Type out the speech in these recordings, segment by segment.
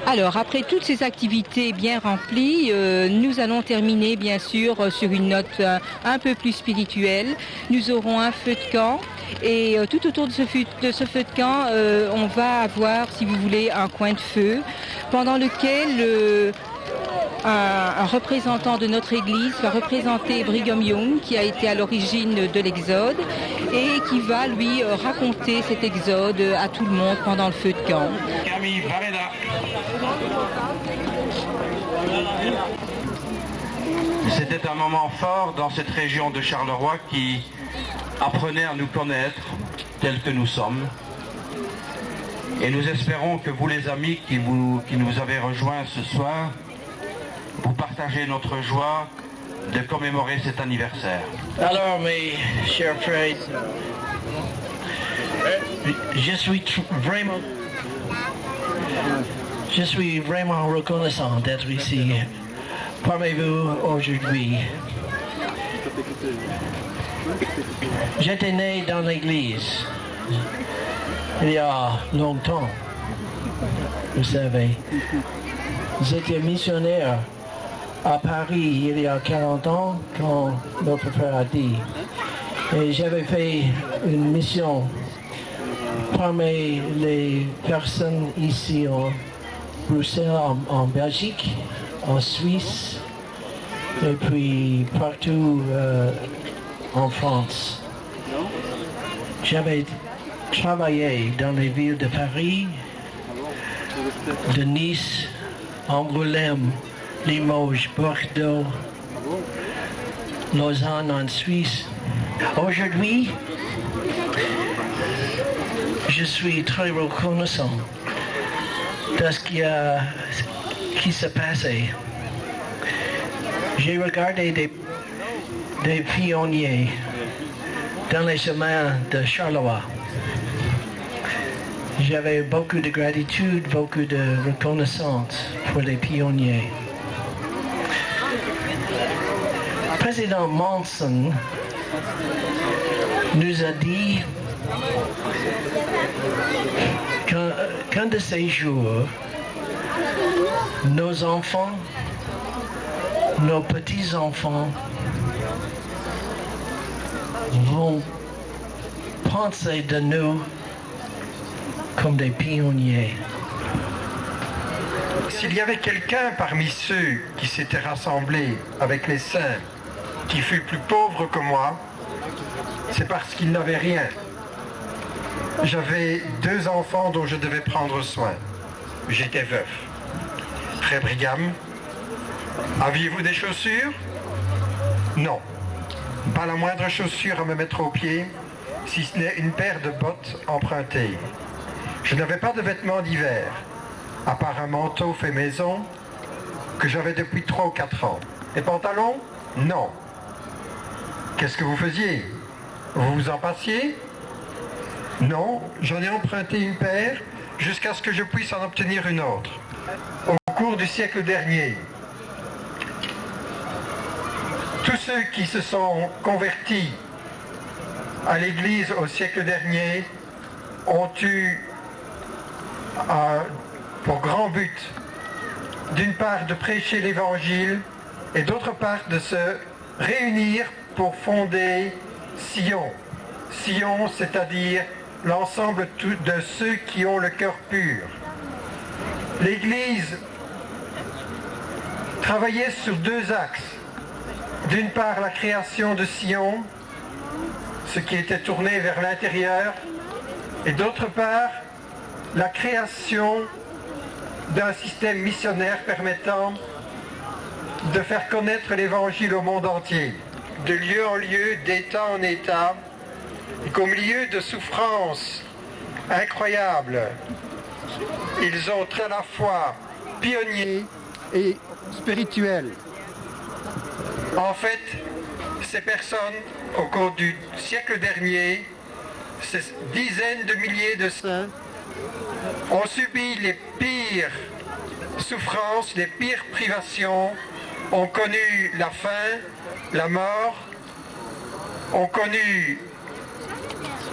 Alors, après toutes ces activités bien remplies, nous allons terminer bien sûr sur une note un peu plus spirituelle. Nous aurons un feu de camp et tout autour de ce feu de camp, on va avoir, si vous voulez, un coin de feu pendant lequel un représentant de notre église va représenter Brigham Young, qui a été à l'origine de l'Exode, et qui va lui raconter cet Exode à tout le monde pendant le feu de camp. Camille Varela. C'était un moment fort dans cette région de Charleroi qui apprenait à nous connaître tels que nous sommes. Et nous espérons que vous les amis qui nous avez rejoints ce soir, vous partagez notre joie de commémorer cet anniversaire. Alors mes chers frères, je suis vraiment reconnaissant d'être ici parmi vous aujourd'hui. J'étais né dans l'église il y a longtemps, vous savez. J'étais missionnaire à Paris il y a 40 ans quand notre frère a dit. Et j'avais fait une mission parmi les personnes ici en Bruxelles, en Belgique, en Suisse et puis partout en France. J'avais travaillé dans les villes de Paris, de Nice, Angoulême, Limoges, Bordeaux, Lausanne en Suisse. Aujourd'hui, je suis très reconnaissant de ce qui s'est passé. J'ai regardé des pionniers dans les chemins de Charleroi. J'avais beaucoup de gratitude, beaucoup de reconnaissance pour les pionniers. Le président Monson nous a dit qu'un de ces jours, nos enfants, nos petits-enfants vont penser de nous comme des pionniers. S'il y avait quelqu'un parmi ceux qui s'étaient rassemblés avec les saints qui fut plus pauvre que moi, c'est parce qu'il n'avait rien. J'avais 2 enfants dont je devais prendre soin. J'étais veuf. Frère Brigham, aviez-vous des chaussures? Non. Pas la moindre chaussure à me mettre aux pieds, si ce n'est une paire de bottes empruntées. Je n'avais pas de vêtements d'hiver, à part un manteau fait maison que j'avais depuis 3 ou 4 ans. Les pantalons? Non. Qu'est-ce que vous faisiez? Vous vous en passiez? Non, j'en ai emprunté une paire jusqu'à ce que je puisse en obtenir une autre. Au cours du siècle dernier, tous ceux qui se sont convertis à l'Église au siècle dernier ont eu pour grand but, d'une part, de prêcher l'Évangile et d'autre part, de se réunir pour fonder Sion. Sion, c'est-à-dire l'ensemble de ceux qui ont le cœur pur. L'Église travaillait sur 2 axes. D'une part, la création de Sion, ce qui était tourné vers l'intérieur, et d'autre part, la création d'un système missionnaire permettant de faire connaître l'Évangile au monde entier, de lieu en lieu, d'État en État, et qu'au milieu de souffrances incroyables, ils ont à la fois pionniers et spirituels. En fait, ces personnes, au cours du siècle dernier, ces dizaines de milliers de saints, ont subi les pires souffrances, les pires privations, ont connu la faim, la mort, ont connu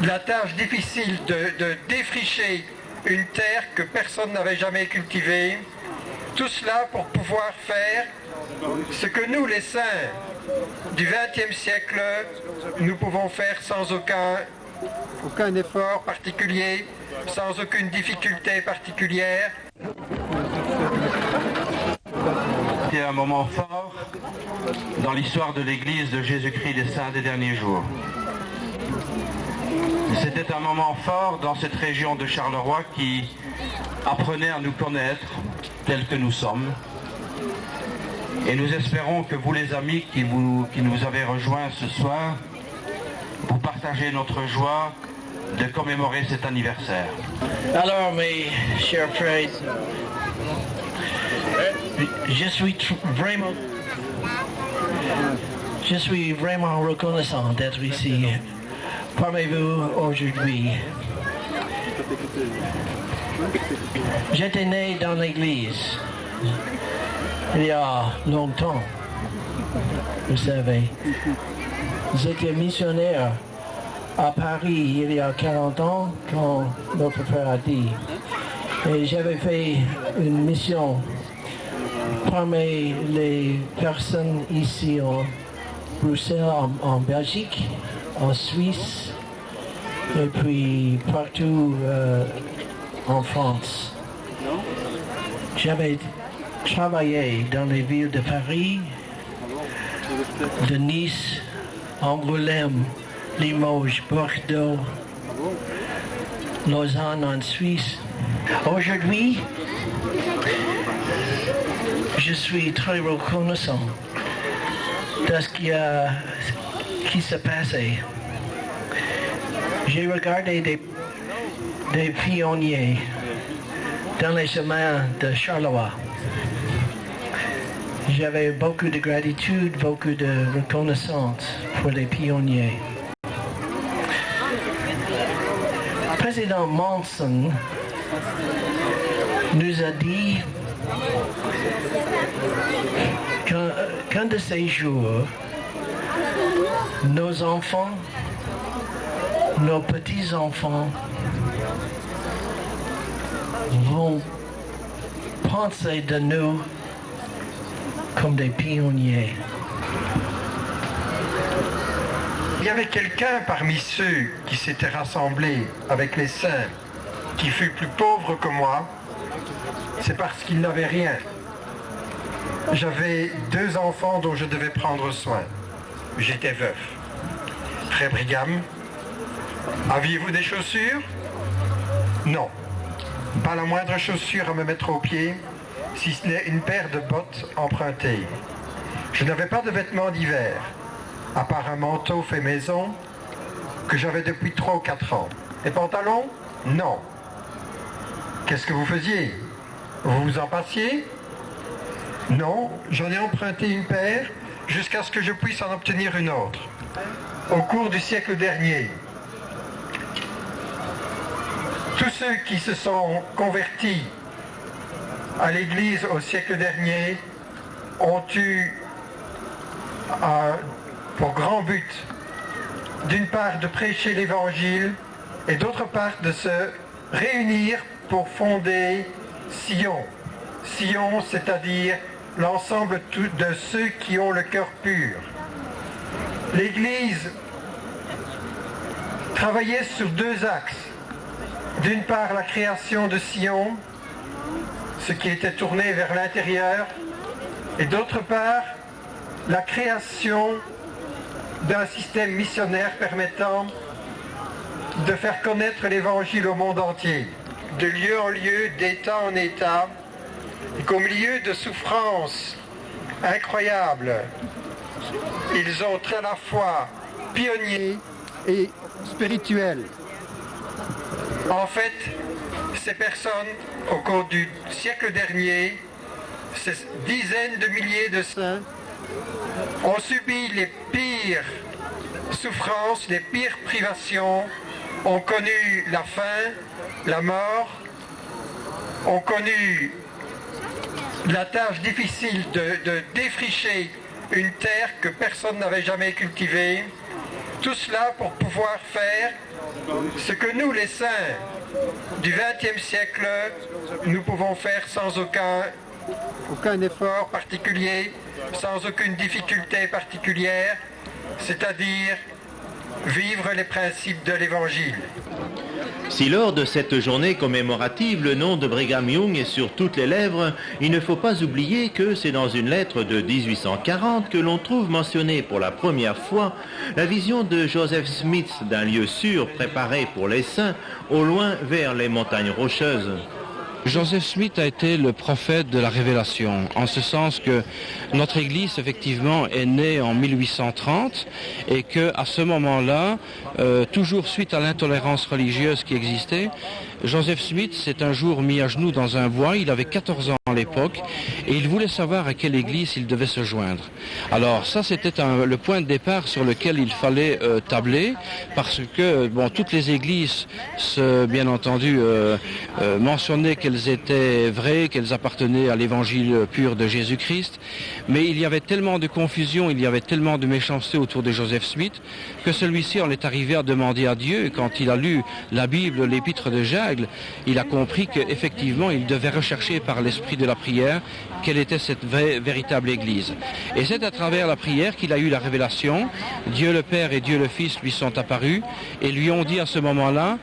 la tâche difficile de défricher une terre que personne n'avait jamais cultivée. Tout cela pour pouvoir faire ce que nous, les saints du XXe siècle, nous pouvons faire sans aucun effort particulier, sans aucune difficulté particulière. C'était un moment fort dans l'histoire de l'Église de Jésus-Christ des Saints des derniers jours. C'était un moment fort dans cette région de Charleroi qui apprenait à nous connaître tels que nous sommes. Et nous espérons que vous, les amis qui nous avez rejoints ce soir, vous partagez notre joie de commémorer cet anniversaire. Alors, mes chers frères, je suis vraiment reconnaissant d'être ici parmi vous aujourd'hui. J'étais né dans l'église il y a longtemps, vous savez. J'étais missionnaire à Paris il y a 40 ans quand notre frère a dit. Et j'avais fait une mission parmi les personnes ici en Bruxelles, en Belgique, en Suisse et puis partout en France. J'avais travaillé dans les villes de Paris, de Nice, Angoulême, Limoges, Bordeaux, Lausanne en Suisse. Aujourd'hui, je suis très reconnaissant de ce qui s'est passé. J'ai regardé des pionniers dans les chemins de Charleroi. J'avais beaucoup de gratitude, beaucoup de reconnaissance pour les pionniers. Président Monson nous a dit qu'un de ces jours, nos enfants, nos petits-enfants vont penser de nous comme des pionniers. Il y avait quelqu'un parmi ceux qui s'étaient rassemblés avec les saints qui fut plus pauvre que moi. C'est parce qu'il n'avait rien. J'avais 2 enfants dont je devais prendre soin. J'étais veuf. Frère Brigham, aviez-vous des chaussures? Non. Pas la moindre chaussure à me mettre aux pieds, si ce n'est une paire de bottes empruntées. Je n'avais pas de vêtements d'hiver, à part un manteau fait maison que j'avais depuis 3 ou 4 ans. Les pantalons? Non. Qu'est-ce que vous faisiez? Vous vous en passiez? Non, j'en ai emprunté une paire jusqu'à ce que je puisse en obtenir une autre. Au cours du siècle dernier, tous ceux qui se sont convertis à l'Église au siècle dernier ont eu pour grand but, d'une part, de prêcher l'Évangile et d'autre part, de se réunir pour fonder Sion. Sion, c'est-à-dire l'ensemble de ceux qui ont le cœur pur. L'Église travaillait sur 2 axes. D'une part, la création de Sion, ce qui était tourné vers l'intérieur, et d'autre part, la création d'un système missionnaire permettant de faire connaître l'Évangile au monde entier, de lieu en lieu, d'État en État, et qu'au milieu de souffrances incroyables, ils ont à la fois pionniers et spirituels. En fait, ces personnes, au cours du siècle dernier, ces dizaines de milliers de saints, ont subi les pires souffrances, les pires privations, ont connu la faim, la mort, ont connu la tâche difficile de défricher une terre que personne n'avait jamais cultivée. Tout cela pour pouvoir faire ce que nous, les saints du XXe siècle, nous pouvons faire sans aucun effort particulier, sans aucune difficulté particulière, c'est-à-dire vivre les principes de l'Évangile. Si lors de cette journée commémorative, le nom de Brigham Young est sur toutes les lèvres, il ne faut pas oublier que c'est dans une lettre de 1840 que l'on trouve mentionnée pour la première fois la vision de Joseph Smith d'un lieu sûr préparé pour les saints, au loin vers les montagnes rocheuses. Joseph Smith a été le prophète de la révélation, en ce sens que notre Église, effectivement, est née en 1830 et qu'à ce moment-là, toujours suite à l'intolérance religieuse qui existait, Joseph Smith s'est un jour mis à genoux dans un bois, il avait 14 ans à l'époque, et il voulait savoir à quelle église il devait se joindre. Alors ça, c'était le point de départ sur lequel il fallait tabler, parce que toutes les églises, bien entendu, mentionnaient qu'elles étaient vraies, qu'elles appartenaient à l'évangile pur de Jésus-Christ, mais il y avait tellement de confusion, il y avait tellement de méchanceté autour de Joseph Smith, que celui-ci en est arrivé à demander à Dieu, et quand il a lu la Bible, l'épître de Jacques, il a compris qu'effectivement, il devait rechercher par l'esprit de la prière quelle était cette véritable Église. Et c'est à travers la prière qu'il a eu la révélation. Dieu le Père et Dieu le Fils lui sont apparus et lui ont dit à ce moment-là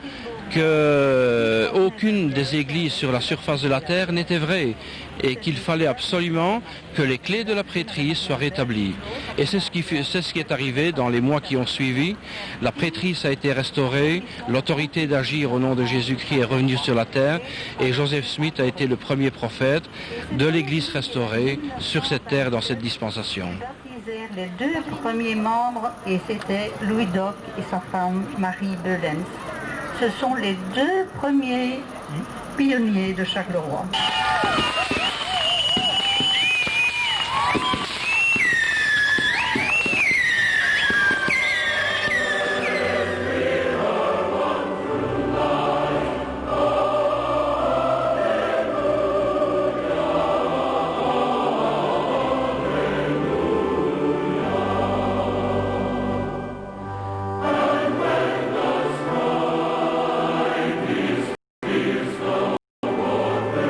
qu'aucune des églises sur la surface de la terre n'était vraie et qu'il fallait absolument que les clés de la prêtrise soient rétablies. Et c'est ce qui est arrivé dans les mois qui ont suivi. La prêtrise a été restaurée, l'autorité d'agir au nom de Jésus-Christ est revenue sur la terre et Joseph Smith a été le premier prophète de l'Église restaurée sur cette terre dans cette dispensation. Les deux premiers membres, et c'était Louis Doc et sa femme Marie de Lens. Ce sont les deux premiers pionniers de Charleroi.